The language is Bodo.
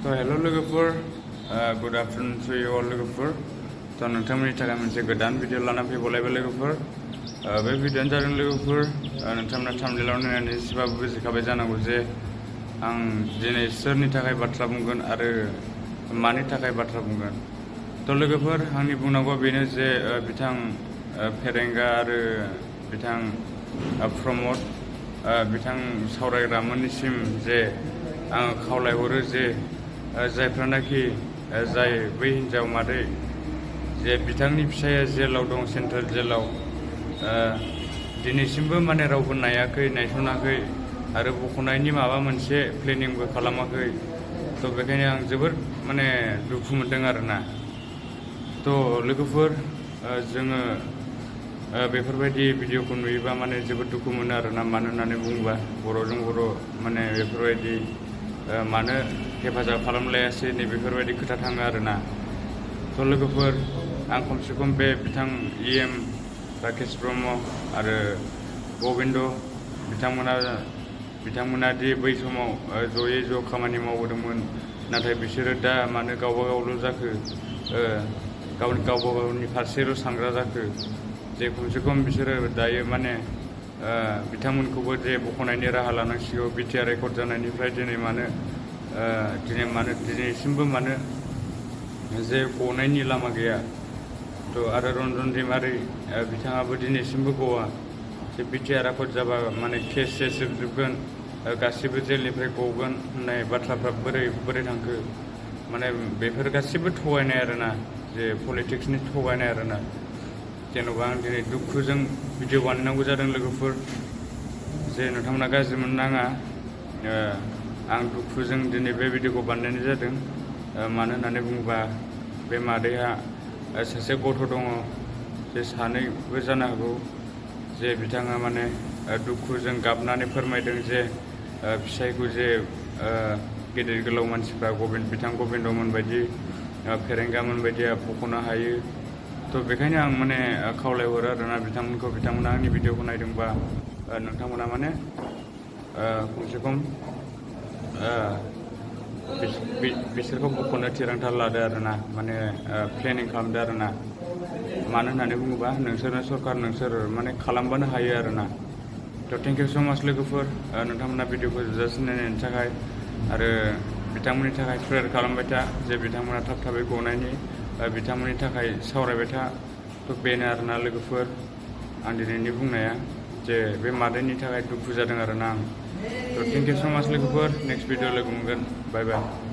So hello lwgwpwr, good afternoon to you all lwgwpwr. So नोंथांमोननि थाखाय मोनसे गोदान भिडिअ लाना फैबावलायबाय लwgwpwr. बे भिडिअआनो जादों लwgwpwr नोंथांमोना थाम्बनेइलाव नायनानै एसेबाबो बुजिखाबाय जानांगौ जे आं दिनै सोरनि थाखाय बाथ्रा बुंगोन आरो मानि थाखाय बाथ्रा बुंगोन. तो लwgwpwr आंनि बुंनांगौआ बेनो जे बिथां फेरेंगा आरो बिथां प्रमद बिथां सावरायग्रामोननिसिम जे आं खावलायहरो जे जायफ्रानाखि जाय बै हिनजाव मादै जे बिथांनि फिसाया जेलाव दं सेन्ट्रेल जेलाव दिनैसिमबो माने रावबो नायाखै नायसनाखै आरो बखनायनि माबा मोनसे प्लेनिंबो खालामाखै. तो बेखायनो आं जोबोद माने दुखु मोनदों आरोना. तो लwgwpwr जोङो बेफोरबायदि भिडिअखौ नुयोबा माने जोबोद दुखु मोनो आरोना. मानो होननानै बुङोबा बर'जों बर' माने बेफोरबायदि मानो हेफाजाब खालामलायासै नै बेफोरबायदि खोथा थाङो आरोना. तो लwgwpwr आं खमसे खम बे बिथां EM राकेश ब्रह्म आरो गबिन्द बिथांमोना दि बै समाव जयै ज' खामानि मावबोदोंमोन, नाथाय बिसोरो दा मानो गावबा गावल' जाखो, गावबा गावनि फारसेल' सानग्रा जाखो, जे खमसे खम बिसोरो दायो माने बिथांमोनखौबो जे बखनायनि राहा लानांसिगौ. बिटिआर रेकर्ड जानायनिफ्राय दिनैसिमबो मानो जे गनायनि लामा गैया. तो आरो रन्जन दैमारि बिथाङाबो दिनैसिमबो गवा. जे बिटिआर रेकर्ड जाबा माने केस जोबगोन, गासिबो जेलनिफ्राय गगोन होननाय बाथ्राफ्रा बोरै थांखो. माने बेफोर गासिबो थगायनाय आरोना, जे पलिटिक्सनि थगायनाय आरोना. जेन'बा आं दिनै दुखुजों भिडिअ बानायनांगौ जादों लwgwpwr, जे नोंथांमोना गाज्रि मोननाङा. आं दुखुजों दिनै बे भिडिअखौ बानायनाय जादों. मानो होननानै बुङोबा बे मादैहा सासे गथ' दङ, जे सानैबो जानो हागौ. जे बिथाङा माने दुखुजों गाबनानै फोरमायदों जे फिसायखौ जे गेदेर गोलाव मानसिफ्रा बिथां गबिन्दमोन बायदि फेरेंगामोन बायदिया बख'नो हायो. तो बेखायनो आं माने खावलायहरो आरोना बिथांमोना आंनि भिडिअखौ नायदोंबा नोंथांमोना माने खमसे खम बिसोरखौ बख'नो थिरांथा लादो आरोना, माने प्लेनिं खालामदो आरोना. मानो होननानै बुङोबा नोंसोरनो सरकार, नोंसोर माने खालामबानो हायो आरोना. तो थेंक इउ स' माच लwgwpwr नोंथांमोना भिडिअखौ जोबजासिम नायनायनि थाखाय. आरो बिथांमोननि थाखाय प्रेयार खालामबाय था जे बिथांमोना थाब थाबै गनायनि, बिथांमोननि थाखाय सावरायबाय था. तो बेनो आरोना लwgwpwr आं दिनैनि बुंनाया, जे बे मादैनि थाखाय दुखु जादों आरोना आं. तो थेंक इउ स' माच लwgwpwr, नेक्स्ट भिडिअ लोगो मोनगोन. बाय बाय.